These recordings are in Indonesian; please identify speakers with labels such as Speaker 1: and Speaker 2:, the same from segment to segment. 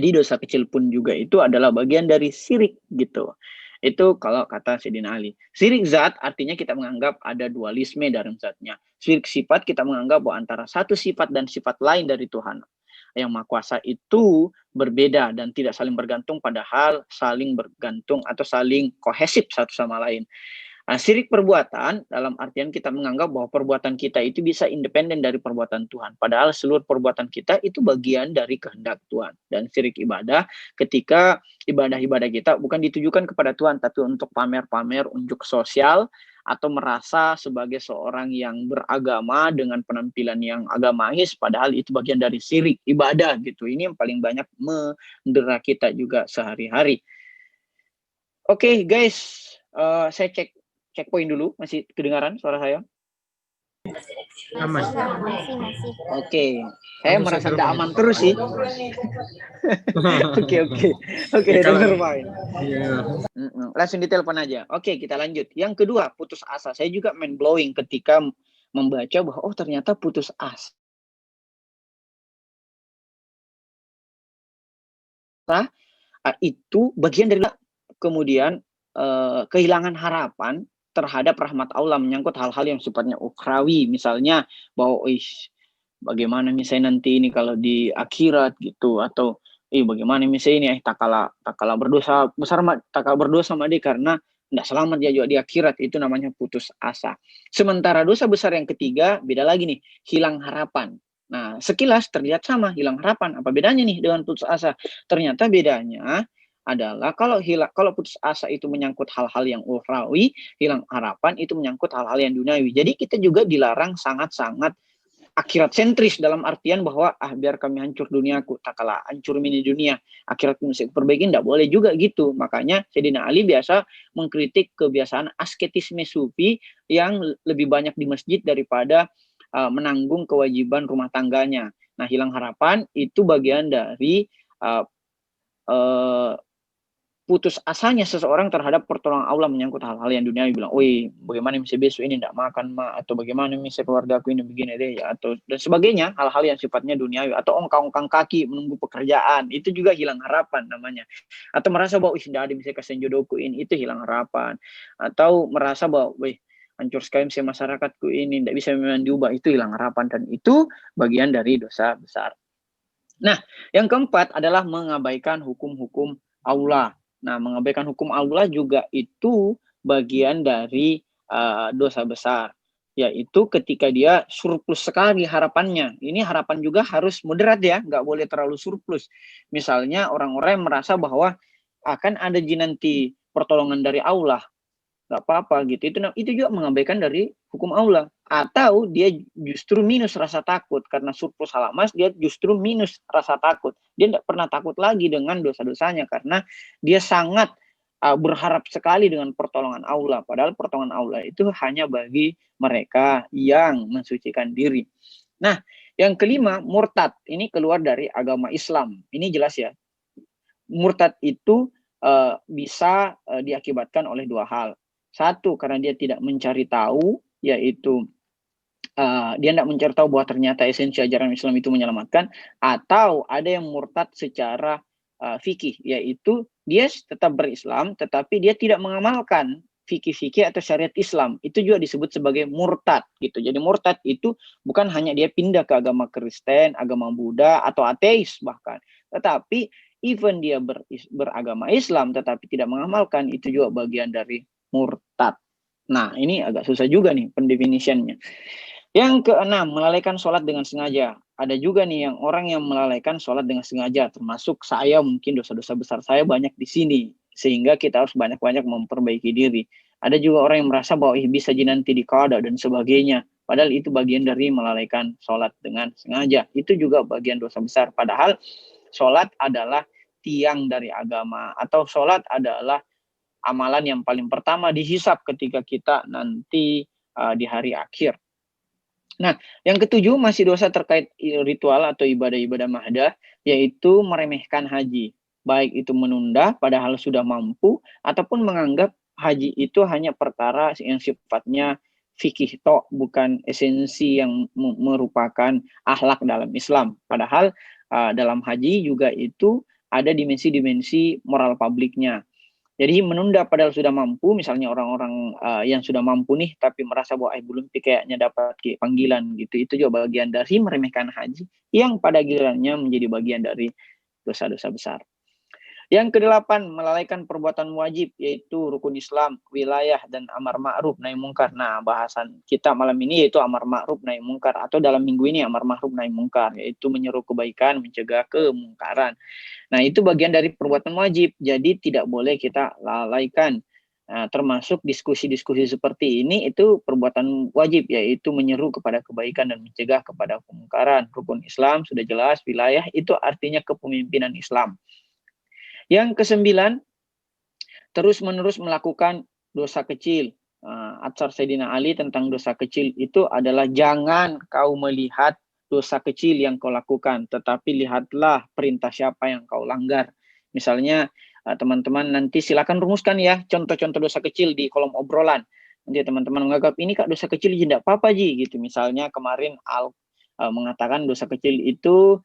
Speaker 1: Jadi dosa kecil pun juga itu adalah bagian dari syirik gitu. Itu kalau kata Sayyidina Ali. Syirik zat artinya kita menganggap ada dualisme dalam zatnya. Syirik sifat kita menganggap bahwa antara satu sifat dan sifat lain dari Tuhan yang Maha Kuasa itu berbeda dan tidak saling bergantung, padahal saling bergantung atau saling kohesif satu sama lain. Nah, syirik perbuatan dalam artian kita menganggap bahwa perbuatan kita itu bisa independen dari perbuatan Tuhan. Padahal seluruh perbuatan kita itu bagian dari kehendak Tuhan. Dan syirik ibadah ketika ibadah-ibadah kita bukan ditujukan kepada Tuhan, tapi untuk pamer-pamer, unjuk sosial, atau merasa sebagai seorang yang beragama dengan penampilan yang agamais, padahal itu bagian dari syirik ibadah gitu. Ini yang paling banyak mendera kita juga sehari-hari. Oke, guys, saya cek poin dulu, masih kedengaran suara saya?
Speaker 2: Aman.
Speaker 3: Masih.
Speaker 1: Oke, saya merasa tidak aman terus sih. Oke, dengar main. Langsung ditelepon aja. Oke, kita lanjut. Yang kedua, putus asa. Saya juga mind blowing ketika membaca bahwa oh ternyata putus asa itu bagian dari kemudian kehilangan harapan terhadap rahmat Allah, menyangkut hal-hal yang sifatnya ukrawi, misalnya bahwa bagaimana misalnya nanti ini kalau di akhirat gitu, atau bagaimana misalnya ini tak kalah berdosa besar, tak kalah berdosa sama dia karena tidak selamat dia juga di akhirat, itu namanya putus asa. Sementara dosa besar yang ketiga beda lagi nih, hilang harapan. Nah, sekilas terlihat sama, hilang harapan. Apa bedanya nih dengan putus asa? Ternyata bedanya adalah kalau putus asa itu menyangkut hal-hal yang ukhrawi, hilang harapan itu menyangkut hal-hal yang duniawi. Jadi kita juga dilarang sangat-sangat akhirat sentris, dalam artian bahwa biar kami hancur duniaku, tak kalah hancur mini dunia, akhiratku mesti perbaiki, tidak boleh juga gitu. Makanya Sayyidina Ali biasa mengkritik kebiasaan asketisme sufi yang lebih banyak di masjid daripada menanggung kewajiban rumah tangganya. Nah, hilang harapan itu bagian dari putus asanya seseorang terhadap pertolongan Allah menyangkut hal-hal yang duniawi. Bilang, woi, bagaimana misalnya besok ini tidak makan, ma, atau bagaimana misalnya keluarga aku ini begini deh ya, atau dan sebagainya, hal-hal yang sifatnya duniawi, atau ongkang-ongkang kaki menunggu pekerjaan, itu juga hilang harapan namanya. Atau merasa bahwa tidak ada misalnya kasihan jodohku ini, itu hilang harapan. Atau merasa bahwa, woi, hancur sekali misalnya masyarakatku ini, tidak bisa memang diubah, itu hilang harapan, dan itu bagian dari dosa besar. Nah, yang keempat adalah mengabaikan hukum-hukum Allah. Nah, mengabaikan hukum Allah juga itu bagian dari dosa besar, yaitu ketika dia surplus sekali harapannya. Ini harapan juga harus moderat ya, nggak boleh terlalu surplus. Misalnya orang-orang yang merasa bahwa akan ada nanti pertolongan dari Allah, nggak apa-apa gitu. Itu juga mengabaikan dari hukum Allah. Atau dia justru minus rasa takut karena surplus halamas, dia justru minus rasa takut. Dia tidak pernah takut lagi dengan dosa-dosanya karena dia sangat berharap sekali dengan pertolongan Allah. Padahal pertolongan Allah itu hanya bagi mereka yang mensucikan diri. Nah, yang kelima, murtad. Ini keluar dari agama Islam. Ini jelas ya. Murtad itu bisa diakibatkan oleh dua hal. Satu, karena dia tidak mencari tahu, yaitu dia tidak mencari tahu bahwa ternyata esensi ajaran Islam itu menyelamatkan. Atau ada yang murtad secara fikih, yaitu dia tetap berislam, tetapi dia tidak mengamalkan fikih-fikih atau syariat Islam. Itu juga disebut sebagai murtad gitu. Jadi murtad itu bukan hanya dia pindah ke agama Kristen, agama Buddha, atau ateis bahkan, tetapi even dia beragama Islam tetapi tidak mengamalkan, itu juga bagian dari murtad. Nah, ini agak susah juga nih pendefinisiannya. Yang keenam, melalaikan sholat dengan sengaja. Ada juga nih yang orang yang melalaikan sholat dengan sengaja, termasuk saya, mungkin dosa-dosa besar saya banyak di sini, sehingga kita harus banyak-banyak memperbaiki diri. Ada juga orang yang merasa bahwa bisa nanti dikada dan sebagainya. Padahal itu bagian dari melalaikan sholat dengan sengaja. Itu juga bagian dosa besar. Padahal sholat adalah tiang dari agama, atau sholat adalah amalan yang paling pertama dihisab ketika kita nanti di hari akhir. Nah, yang ketujuh masih dosa terkait ritual atau ibadah-ibadah mahdah, yaitu meremehkan haji. Baik itu menunda padahal sudah mampu, ataupun menganggap haji itu hanya perkara yang sifatnya fikih tok, bukan esensi yang merupakan akhlak dalam Islam. Padahal dalam haji juga itu ada dimensi-dimensi moral publiknya. Jadi menunda padahal sudah mampu, misalnya orang-orang yang sudah mampu nih, tapi merasa bahwa belum kayaknya dapat panggilan gitu. Itu juga bagian dari meremehkan haji, yang pada gilirannya menjadi bagian dari dosa-dosa besar. Yang kedelapan, melalaikan perbuatan wajib, yaitu rukun Islam, wilayah, dan amar ma'ruf nahi mungkar. Nah, bahasan kita malam ini yaitu amar ma'ruf nahi mungkar, atau dalam minggu ini amar ma'ruf nahi mungkar, yaitu menyeru kebaikan, mencegah kemungkaran. Nah, itu bagian dari perbuatan wajib, jadi tidak boleh kita lalaikan. Nah, termasuk diskusi-diskusi seperti ini itu perbuatan wajib, yaitu menyeru kepada kebaikan dan mencegah kepada kemungkaran. Rukun Islam sudah jelas, wilayah itu artinya kepemimpinan Islam. Yang kesembilan, terus-menerus melakukan dosa kecil. Atsar Sayyidina Ali tentang dosa kecil itu adalah jangan kau melihat dosa kecil yang kau lakukan, tetapi lihatlah perintah siapa yang kau langgar. Misalnya teman-teman nanti silakan rumuskan ya contoh-contoh dosa kecil di kolom obrolan. Nanti teman-teman menganggap ini kak dosa kecil tidak apa-apa Ji gitu. Misalnya kemarin Al mengatakan dosa kecil itu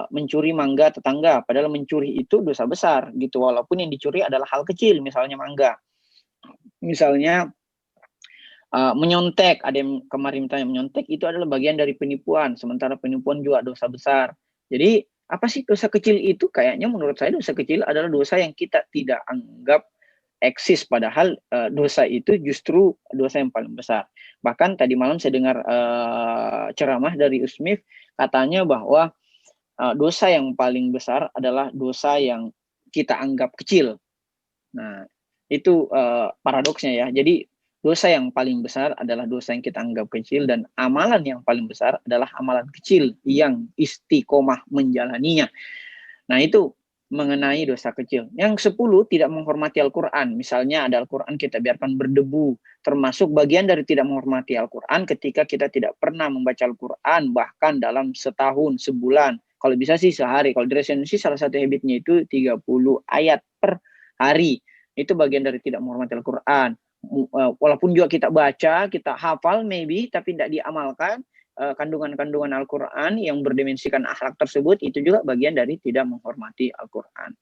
Speaker 1: mencuri mangga tetangga, padahal mencuri itu dosa besar gitu, walaupun yang dicuri adalah hal kecil, misalnya mangga. Misalnya menyontek, ada yang kemarin tanya menyontek itu adalah bagian dari penipuan, sementara penipuan juga dosa besar. Jadi apa sih dosa kecil itu? Kayaknya menurut saya dosa kecil adalah dosa yang kita tidak anggap eksis, padahal dosa itu justru dosa yang paling besar. Bahkan tadi malam saya dengar ceramah dari Usmif, katanya bahwa dosa yang paling besar adalah dosa yang kita anggap kecil. Nah, itu paradoksnya ya. Jadi dosa yang paling besar adalah dosa yang kita anggap kecil, dan amalan yang paling besar adalah amalan kecil yang istiqomah menjalaninya. Nah, itu mengenai dosa kecil. Yang 10, tidak menghormati Al-Quran. Misalnya ada Al-Quran kita biarkan berdebu. Termasuk bagian dari tidak menghormati Al-Quran ketika kita tidak pernah membaca Al-Quran, bahkan dalam setahun, sebulan. Kalau bisa sih sehari. Kalau di resolusi salah satu habitnya itu 30 ayat per hari. Itu bagian dari tidak menghormati Al-Quran. Walaupun juga kita baca, kita hafal maybe, tapi tidak diamalkan, kandungan-kandungan Al-Quran yang berdimensikan akhlak tersebut, itu juga bagian dari tidak menghormati Al-Quran.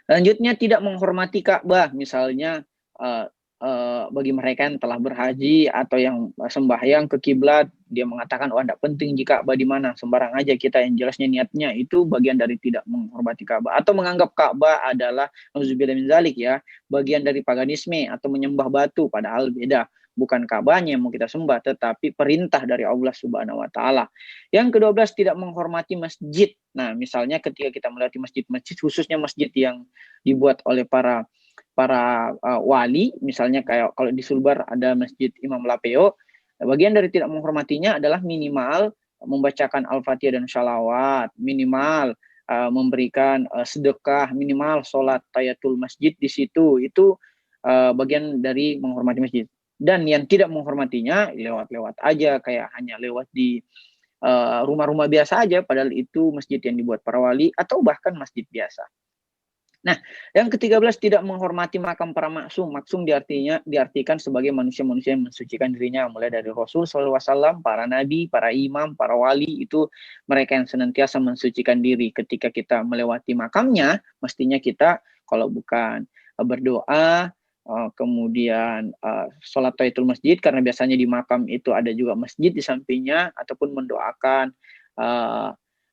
Speaker 1: Selanjutnya, tidak menghormati Ka'bah. Misalnya bagi mereka yang telah berhaji atau yang sembahyang ke kiblat, dia mengatakan, oh tidak penting jika Ka'bah di mana, sembarang aja kita, yang jelasnya niatnya, itu bagian dari tidak menghormati Ka'bah. Atau menganggap Ka'bah adalah nauzubillah min zalik ya, bagian dari paganisme atau menyembah batu, padahal beda. Bukan Ka'bahnya yang mau kita sembah, tetapi perintah dari Allah Subhanahu wa Ta'ala. Yang ke-12, tidak menghormati masjid. Nah, misalnya ketika kita melewati masjid-masjid, khususnya masjid yang dibuat oleh para wali, misalnya kayak kalau di Sulbar ada Masjid Imam Lapeo, bagian dari tidak menghormatinya adalah minimal membacakan Al-Fatihah dan sholawat, minimal memberikan sedekah, minimal sholat tahiyatul masjid di situ. Itu bagian dari menghormati masjid. Dan yang tidak menghormatinya lewat-lewat aja, kayak hanya lewat di rumah-rumah biasa aja, padahal itu masjid yang dibuat para wali atau bahkan masjid biasa. Nah, yang ke-13, tidak menghormati makam para maksum. Maksum diartikan sebagai manusia-manusia yang mensucikan dirinya, mulai dari Rasul SAW, para nabi, para imam, para wali, itu mereka yang senantiasa mensucikan diri. Ketika kita melewati makamnya, mestinya kita kalau bukan berdoa, kemudian sholat tahiyatul masjid, karena biasanya di makam itu ada juga masjid di sampingnya, ataupun mendoakan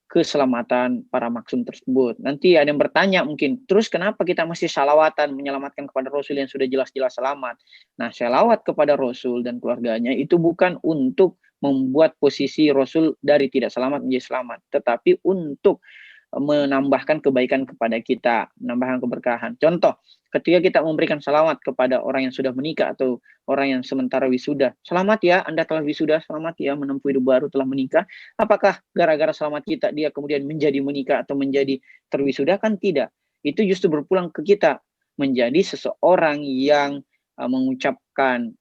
Speaker 1: keselamatan para maksum tersebut. Nanti ada yang bertanya mungkin, terus kenapa kita masih salawatan menyelamatkan kepada Rasul yang sudah jelas-jelas selamat? Nah, salawat kepada Rasul dan keluarganya itu bukan untuk membuat posisi Rasul dari tidak selamat menjadi selamat, tetapi untuk menambahkan kebaikan kepada kita, menambahkan keberkahan. Contoh, ketika kita memberikan salawat kepada orang yang sudah menikah atau orang yang sementara wisuda, selamat ya, Anda telah wisuda, selamat ya, menempuh hidup baru, telah menikah. Apakah gara-gara selamat kita dia kemudian menjadi menikah atau menjadi terwisuda? Kan tidak. Itu justru berpulang ke kita, menjadi seseorang yang mengucapkan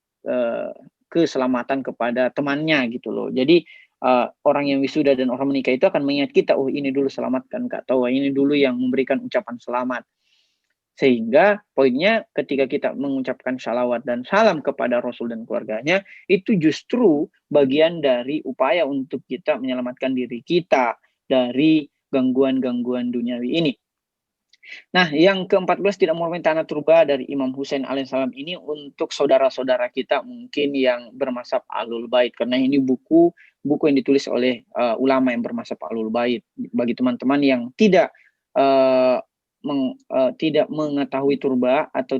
Speaker 1: keselamatan kepada temannya gitu loh. Jadi orang yang wisuda dan orang menikah itu akan mengingat kita, oh ini dulu selamatkan Kak Tawa, ini dulu yang memberikan ucapan selamat. Sehingga poinnya ketika kita mengucapkan salawat dan salam kepada Rasul dan keluarganya, itu justru bagian dari upaya untuk kita menyelamatkan diri kita dari gangguan-gangguan duniawi ini. Nah, yang ke-14 tidak menghormati tanah turba dari Imam Husain alaihissalam ini untuk saudara-saudara kita mungkin yang bermazhab Ahlul Bait, karena ini buku yang ditulis oleh ulama yang bermazhab Ahlul Bait. Bagi teman-teman yang tidak tidak mengetahui turba atau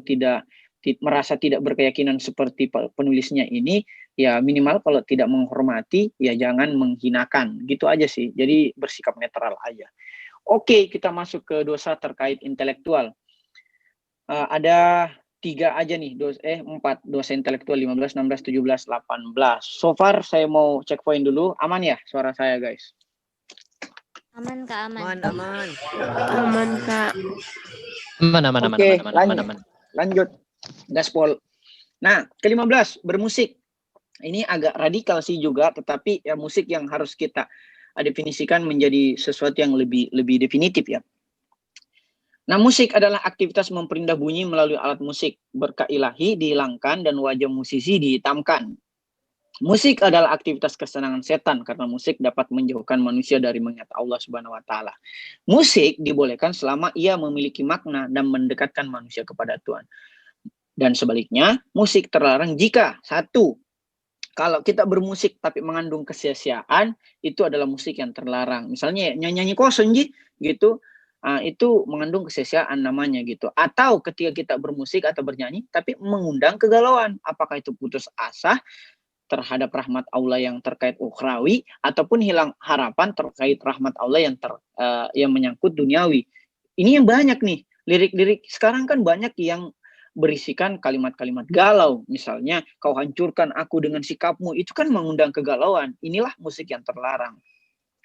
Speaker 1: merasa tidak berkeyakinan seperti penulisnya ini, ya minimal kalau tidak menghormati ya jangan menghinakan, gitu aja sih. Jadi bersikap netral aja. Oke, kita masuk ke dosa terkait intelektual. Ada 3 aja nih, 4 dosa intelektual, 15, 16, 17, 18. So far saya mau cek poin dulu. Aman ya suara saya, guys?
Speaker 3: Aman, Kak, aman.
Speaker 4: Aman.
Speaker 2: Aman, Kak.
Speaker 1: Aman. Oke, lanjut. Gaspol. Nah, ke-15, bermusik. Ini agak radikal sih juga, tetapi ya musik yang harus kita definisikan menjadi sesuatu yang lebih definitif ya. Nah, musik adalah aktivitas memperindah bunyi melalui alat musik. Berkah ilahi dihilangkan dan wajah musisi dihitamkan. Musik adalah aktivitas kesenangan setan karena musik dapat menjauhkan manusia dari mengingat Allah Subhanahu wa taala. Musik dibolehkan selama ia memiliki makna dan mendekatkan manusia kepada Tuhan. Dan sebaliknya, musik terlarang jika 1, kalau kita bermusik tapi mengandung kesia-siaan, itu adalah musik yang terlarang. Misalnya nyanyi kosong gitu, itu mengandung kesia-siaan namanya gitu. Atau ketika kita bermusik atau bernyanyi tapi mengundang kegalauan, apakah itu putus asa terhadap rahmat Allah yang terkait ukhrawi ataupun hilang harapan terkait rahmat Allah yang menyangkut duniawi. Ini yang banyak nih, lirik-lirik sekarang kan banyak yang berisikan kalimat-kalimat galau. Misalnya, kau hancurkan aku dengan sikapmu, itu kan mengundang kegalauan. Inilah musik yang terlarang.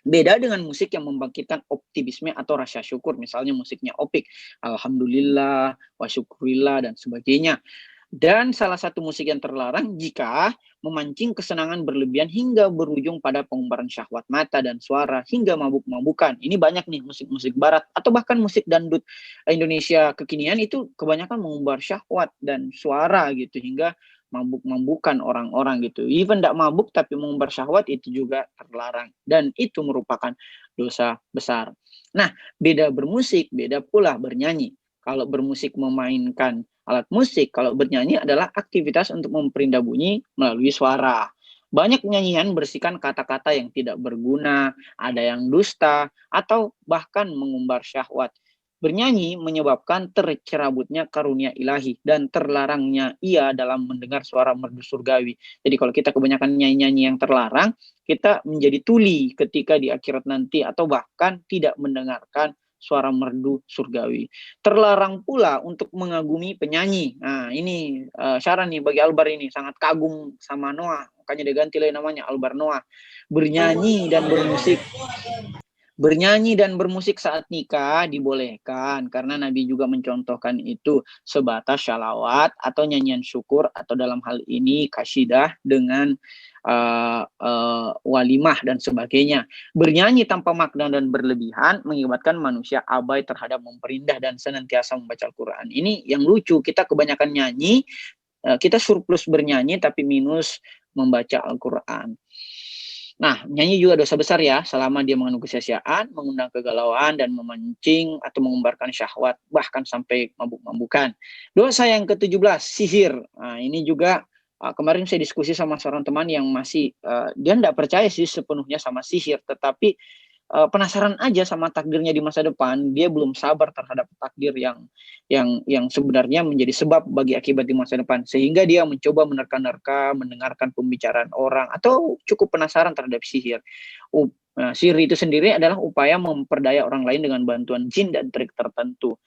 Speaker 1: Beda dengan musik yang membangkitkan optimisme atau rasa syukur. Misalnya musiknya Opik, Alhamdulillah, wa syukurillah, dan sebagainya. Dan salah satu musik yang terlarang jika memancing kesenangan berlebihan hingga berujung pada pengumbaran syahwat mata dan suara hingga mabuk-mabukan. Ini banyak nih musik-musik barat atau bahkan musik dangdut Indonesia kekinian itu kebanyakan mengumbar syahwat dan suara gitu hingga mabuk-mabukan orang-orang gitu. Even tidak mabuk tapi mengumbar syahwat itu juga terlarang dan itu merupakan dosa besar. Nah, beda bermusik, beda pula bernyanyi. Kalau bermusik memainkan alat musik, kalau bernyanyi adalah aktivitas untuk memperindah bunyi melalui suara. Banyak nyanyian berisikan kata-kata yang tidak berguna, ada yang dusta, atau bahkan mengumbar syahwat. Bernyanyi menyebabkan tercerabutnya karunia ilahi dan terlarangnya ia dalam mendengar suara merdu surgawi. Jadi kalau kita kebanyakan nyanyi-nyanyi yang terlarang, kita menjadi tuli ketika di akhirat nanti atau bahkan tidak mendengarkan suara merdu surgawi. Terlarang pula untuk mengagumi penyanyi. Nah, ini syarat nih bagi Albar ini, sangat kagum sama Noah. Makanya dia ganti lagi namanya Albar Noah. Bernyanyi dan bermusik saat nikah dibolehkan karena Nabi juga mencontohkan itu sebatas syalawat atau nyanyian syukur atau dalam hal ini kasyidah dengan walimah dan sebagainya. Bernyanyi tanpa makna dan berlebihan mengibatkan manusia abai terhadap memperindah dan senantiasa membaca Al-Quran. Ini yang lucu, kita kebanyakan nyanyi, kita surplus bernyanyi tapi minus membaca Al-Quran. Nah, nyanyi juga dosa besar ya, selama dia mengandung kesia-siaan, mengundang kegalauan, dan memancing atau mengumbarkan syahwat, bahkan sampai mabuk-mabukan. Dosa yang ke-17, sihir. Nah, ini juga kemarin saya diskusi sama seorang teman yang masih, dia tidak percaya sih sepenuhnya sama sihir, tetapi penasaran aja sama takdirnya di masa depan. Dia belum sabar terhadap takdir yang sebenarnya menjadi sebab bagi akibat di masa depan, sehingga dia mencoba menerka-nerka, mendengarkan pembicaraan orang, atau cukup penasaran terhadap sihir. Sihir itu sendiri adalah upaya memperdaya orang lain dengan bantuan jin dan trik tertentu.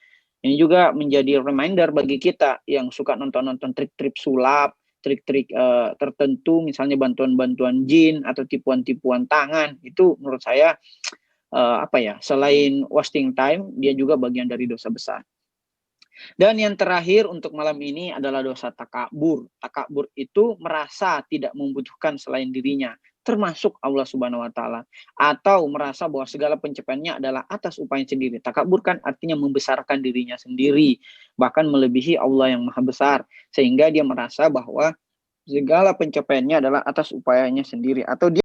Speaker 1: Ini juga menjadi reminder bagi kita yang suka nonton-nonton trik-trik sulap, trik-trik tertentu, misalnya bantuan-bantuan jin atau tipuan-tipuan tangan. Itu menurut saya selain wasting time, dia juga bagian dari dosa besar. Dan yang terakhir untuk malam ini adalah dosa takabur. Takabur itu merasa tidak membutuhkan selain dirinya, termasuk Allah Subhanahu wa taala, atau merasa bahwa segala pencapaiannya adalah atas upaya sendiri. Takabur kan artinya membesarkan dirinya sendiri, bahkan melebihi Allah yang Maha Besar, sehingga dia merasa bahwa segala pencapaiannya adalah atas upayanya sendiri, atau dia